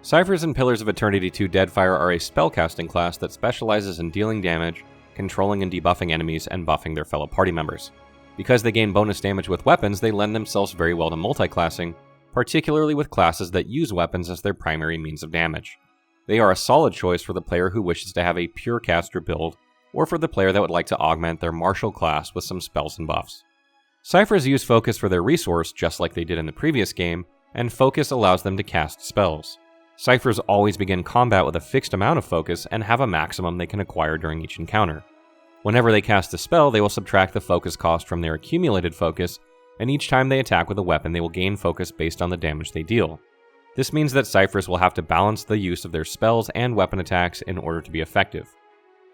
Ciphers and Pillars of Eternity 2 Deadfire are a spellcasting class that specializes in dealing damage, controlling and debuffing enemies, and buffing their fellow party members. Because they gain bonus damage with weapons, they lend themselves very well to multiclassing, particularly with classes that use weapons as their primary means of damage. They are a solid choice for the player who wishes to have a pure caster build, or for the player that would like to augment their martial class with some spells and buffs. Ciphers use focus for their resource, just like they did in the previous game, and focus allows them to cast spells. Ciphers always begin combat with a fixed amount of focus and have a maximum they can acquire during each encounter. Whenever they cast a spell, they will subtract the focus cost from their accumulated focus, and each time they attack with a weapon, they will gain focus based on the damage they deal. This means that Ciphers will have to balance the use of their spells and weapon attacks in order to be effective.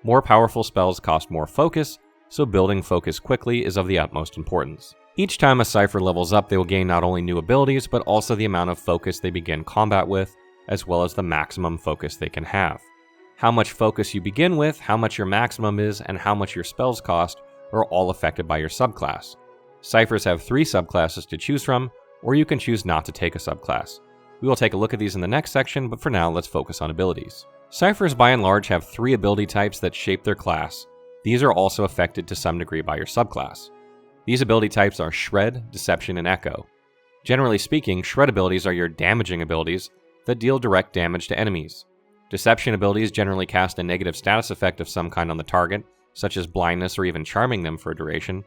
More powerful spells cost more focus, so building focus quickly is of the utmost importance. Each time a Cipher levels up, they will gain not only new abilities, but also the amount of focus they begin combat with, as well as the maximum focus they can have. How much focus you begin with, how much your maximum is, and how much your spells cost are all affected by your subclass. Ciphers have 3 subclasses to choose from, or you can choose not to take a subclass. We will take a look at these in the next section, but for now, let's focus on abilities. Ciphers by and large have 3 ability types that shape their class. These are also affected to some degree by your subclass. These ability types are Shred, Deception, and Echo. Generally speaking, Shred abilities are your damaging abilities that deal direct damage to enemies. Deception abilities generally cast a negative status effect of some kind on the target, such as blindness or even charming them for a duration.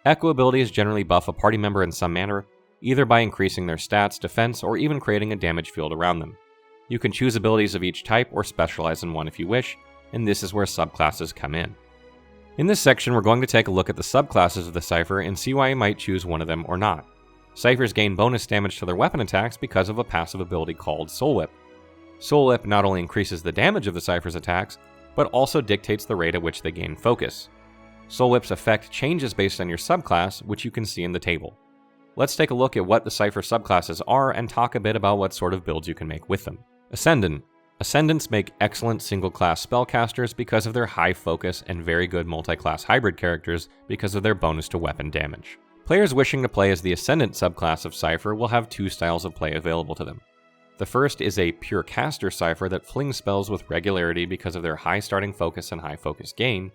Echo abilities generally buff a party member in some manner, either by increasing their stats, defense, or even creating a damage field around them. You can choose abilities of each type or specialize in one if you wish, and this is where subclasses come in. In this section, we're going to take a look at the subclasses of the Cipher and see why you might choose one of them or not. Ciphers gain bonus damage to their weapon attacks because of a passive ability called Soul Whip. Soul Whip not only increases the damage of the Cipher's attacks, but also dictates the rate at which they gain focus. Soul Whip's effect changes based on your subclass, which you can see in the table. Let's take a look at what the Cipher subclasses are and talk a bit about what sort of builds you can make with them. Ascendant. Ascendants make excellent single-class spellcasters because of their high focus and very good multi-class hybrid characters because of their bonus to weapon damage. Players wishing to play as the Ascendant subclass of Cipher will have 2 styles of play available to them. The first is a pure caster Cipher that flings spells with regularity because of their high starting focus and high focus gain,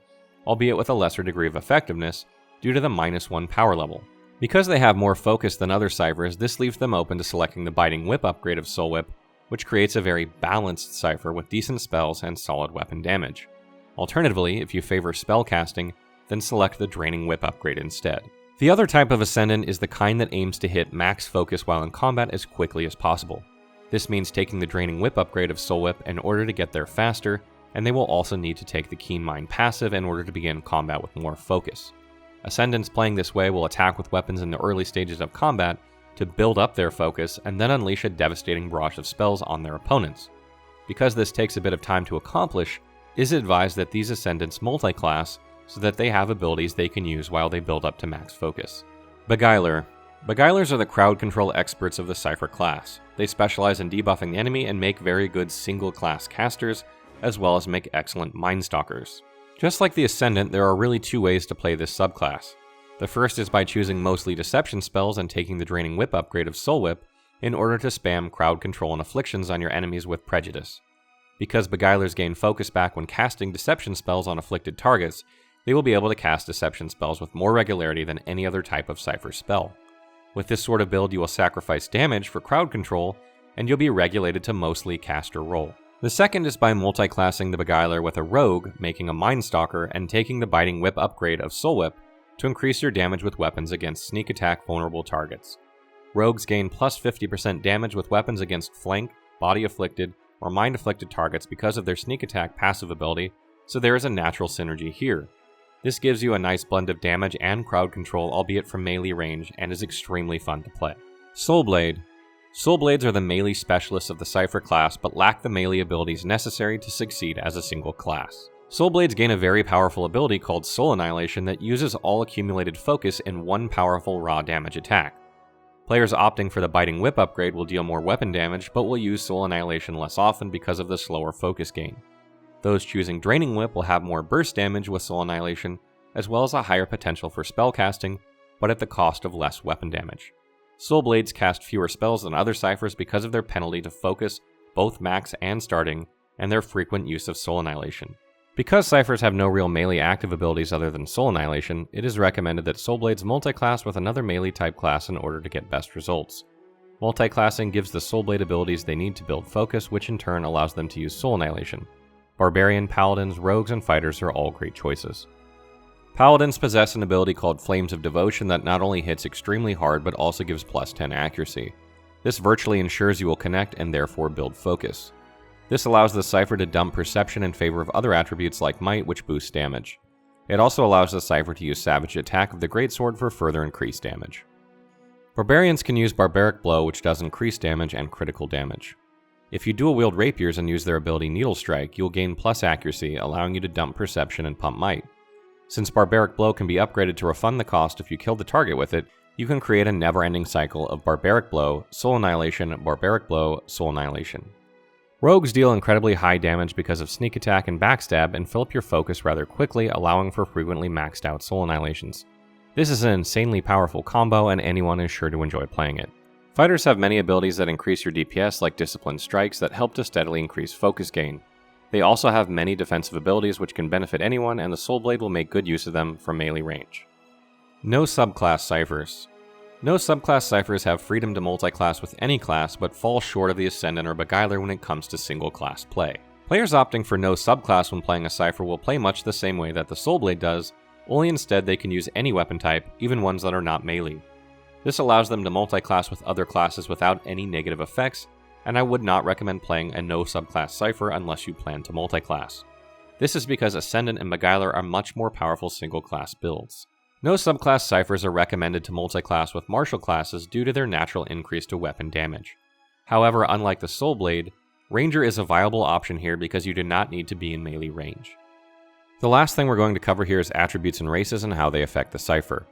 albeit with a lesser degree of effectiveness due to the -1 power level. Because they have more focus than other Ciphers, this leaves them open to selecting the Biting Whip upgrade of Soul Whip, which creates a very balanced Cipher with decent spells and solid weapon damage. Alternatively, if you favor spellcasting, then select the Draining Whip upgrade instead. The other type of Ascendant is the kind that aims to hit max focus while in combat as quickly as possible. This means taking the Draining Whip upgrade of Soul Whip in order to get there faster, and they will also need to take the Keen Mind passive in order to begin combat with more focus. Ascendants playing this way will attack with weapons in the early stages of combat to build up their focus and then unleash a devastating barrage of spells on their opponents. Because this takes a bit of time to accomplish, it is advised that these Ascendants multiclass so that they have abilities they can use while they build up to max focus. Beguiler. Beguilers are the crowd control experts of the Cipher class. They specialize in debuffing the enemy and make very good single-class casters, as well as make excellent Mindstalkers. Just like the Ascendant, there are really 2 ways to play this subclass. The first is by choosing mostly deception spells and taking the Draining Whip upgrade of Soul Whip in order to spam crowd control and afflictions on your enemies with prejudice. Because Beguilers gain focus back when casting deception spells on afflicted targets, they will be able to cast deception spells with more regularity than any other type of Cipher spell. With this sort of build, you will sacrifice damage for crowd control, and you'll be regulated to mostly caster role. The second is by multiclassing the Beguiler with a Rogue, making a Mindstalker, and taking the Biting Whip upgrade of Soul Whip to increase your damage with weapons against sneak attack vulnerable targets. Rogues gain plus 50% damage with weapons against flank, body afflicted, or mind afflicted targets because of their sneak attack passive ability, so there is a natural synergy here. This gives you a nice blend of damage and crowd control, albeit from melee range, and is extremely fun to play. Soul Blade. Soul Blades are the melee specialists of the Cipher class, but lack the melee abilities necessary to succeed as a single class. Soul Blades gain a very powerful ability called Soul Annihilation that uses all accumulated focus in one powerful raw damage attack. Players opting for the Biting Whip upgrade will deal more weapon damage, but will use Soul Annihilation less often because of the slower focus gain. Those choosing Draining Whip will have more burst damage with Soul Annihilation, as well as a higher potential for spellcasting, but at the cost of less weapon damage. Soul Blades cast fewer spells than other Ciphers because of their penalty to focus both max and starting, and their frequent use of Soul Annihilation. Because Ciphers have no real melee active abilities other than Soul Annihilation, it is recommended that Soul Blades multiclass with another melee type class in order to get best results. Multiclassing gives the Soul Blade abilities they need to build focus, which in turn allows them to use Soul Annihilation. Barbarian, Paladins, Rogues, and Fighters are all great choices. Paladins possess an ability called Flames of Devotion that not only hits extremely hard but also gives plus 10 accuracy. This virtually ensures you will connect and therefore build focus. This allows the Cipher to dump Perception in favor of other attributes like Might, which boosts damage. It also allows the Cipher to use Savage Attack of the Greatsword for further increased damage. Barbarians can use Barbaric Blow, which does increased damage and critical damage. If you dual wield Rapiers and use their ability Needle Strike, you'll gain plus accuracy, allowing you to dump Perception and pump Might. Since Barbaric Blow can be upgraded to refund the cost if you kill the target with it, you can create a never-ending cycle of Barbaric Blow, Soul Annihilation, Barbaric Blow, Soul Annihilation. Rogues deal incredibly high damage because of Sneak Attack and Backstab and fill up your focus rather quickly, allowing for frequently maxed out Soul Annihilations. This is an insanely powerful combo and anyone is sure to enjoy playing it. Fighters have many abilities that increase your DPS like Disciplined Strikes that help to steadily increase focus gain. They also have many defensive abilities which can benefit anyone, and the Soul Blade will make good use of them from melee range. No subclass ciphers. No subclass ciphers have freedom to multiclass with any class, but fall short of the Ascendant or Beguiler when it comes to single class play. Players opting for no subclass when playing a cipher will play much the same way that the Soul Blade does, only instead they can use any weapon type, even ones that are not melee. This allows them to multiclass with other classes without any negative effects, and I would not recommend playing a no subclass cipher unless you plan to multiclass. This is because Ascendant and Beguiler are much more powerful single class builds. No subclass ciphers are recommended to multiclass with martial classes due to their natural increase to weapon damage. However, unlike the Soul Blade, Ranger is a viable option here because you do not need to be in melee range. The last thing we're going to cover here is attributes and races and how they affect the cipher.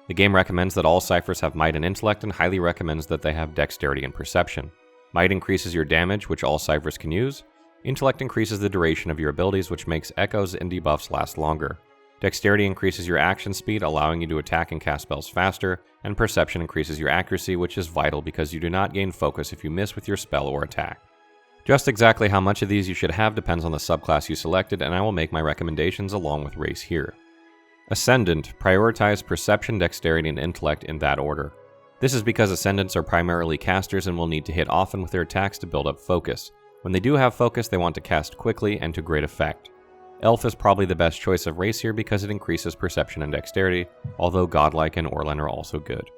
The game recommends that all ciphers have Might and Intellect and highly recommends that they have Dexterity and Perception. Might increases your damage, which all ciphers can use. Intellect increases the duration of your abilities, which makes echoes and debuffs last longer. Dexterity increases your action speed, allowing you to attack and cast spells faster, and Perception increases your accuracy, which is vital because you do not gain focus if you miss with your spell or attack. Just exactly how much of these you should have depends on the subclass you selected, and I will make my recommendations along with race here. Ascendant, prioritize Perception, Dexterity, and Intellect in that order. This is because Ascendants are primarily casters and will need to hit often with their attacks to build up focus. When they do have focus, they want to cast quickly and to great effect. Elf is probably the best choice of race here because it increases Perception and Dexterity, although Godlike and Orlan are also good.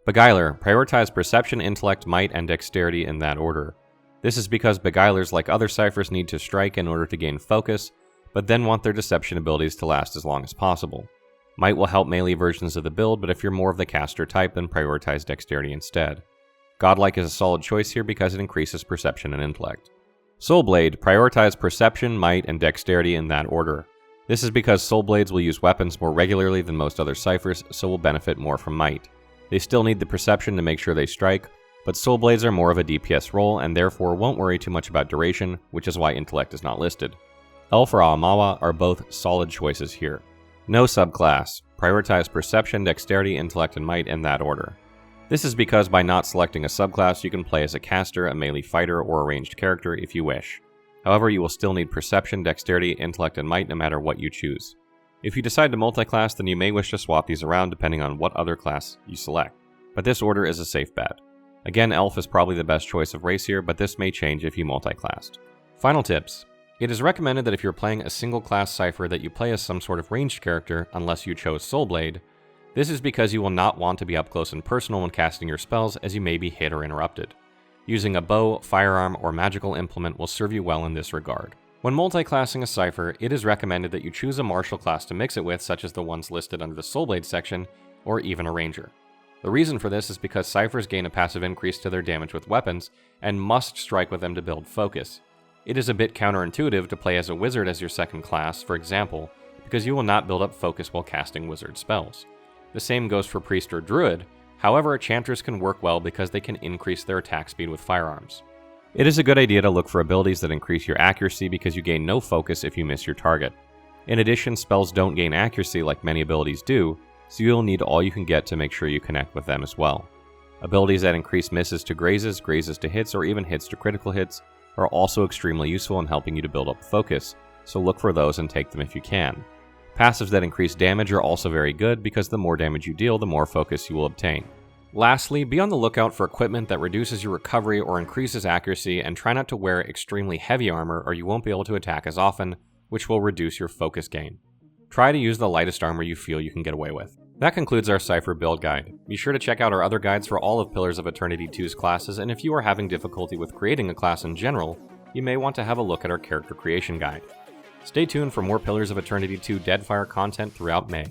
Beguiler, prioritize Perception, Intellect, Might, and Dexterity in that order. This is because Beguilers, like other ciphers, need to strike in order to gain focus, but then want their deception abilities to last as long as possible. Might will help melee versions of the build, but if you're more of the caster type, then prioritize Dexterity instead. Godlike is a solid choice here because it increases Perception and Intellect. Soul Blade, prioritize Perception, Might, and Dexterity in that order. This is because Soul Blades will use weapons more regularly than most other ciphers, so will benefit more from Might. They still need the Perception to make sure they strike, but Soul Blades are more of a DPS role and therefore won't worry too much about duration, which is why Intellect is not listed. Elf or Aamawa are both solid choices here. No subclass, prioritize Perception, Dexterity, Intellect, and Might in that order. This is because by not selecting a subclass, you can play as a caster, a melee fighter, or a ranged character if you wish. However, you will still need Perception, Dexterity, Intellect, and Might no matter what you choose. If you decide to multiclass, then you may wish to swap these around depending on what other class you select, but this order is a safe bet. Again, Elf is probably the best choice of race here, but this may change if you multiclassed. Final tips. It is recommended that if you're playing a single class cipher that you play as some sort of ranged character unless you chose Soul Blade. This is because you will not want to be up close and personal when casting your spells as you may be hit or interrupted. Using a bow, firearm, or magical implement will serve you well in this regard. When multiclassing a cipher, it is recommended that you choose a martial class to mix it with, such as the ones listed under the Soul Blade section, or even a ranger. The reason for this is because ciphers gain a passive increase to their damage with weapons, and must strike with them to build focus. It is a bit counterintuitive to play as a wizard as your second class, for example, because you will not build up focus while casting wizard spells. The same goes for priest or druid, however, chanters can work well because they can increase their attack speed with firearms. It is a good idea to look for abilities that increase your accuracy because you gain no focus if you miss your target. In addition, spells don't gain accuracy like many abilities do, so you'll need all you can get to make sure you connect with them as well. Abilities that increase misses to grazes, grazes to hits, or even hits to critical hits are also extremely useful in helping you to build up focus, so look for those and take them if you can. Passives that increase damage are also very good because the more damage you deal, the more focus you will obtain. Lastly, be on the lookout for equipment that reduces your recovery or increases accuracy, and try not to wear extremely heavy armor or you won't be able to attack as often, which will reduce your focus gain. Try to use the lightest armor you feel you can get away with. That concludes our Cipher build guide. Be sure to check out our other guides for all of Pillars of Eternity 2's classes, and if you are having difficulty with creating a class in general, you may want to have a look at our character creation guide. Stay tuned for more Pillars of Eternity 2 Deadfire content throughout May.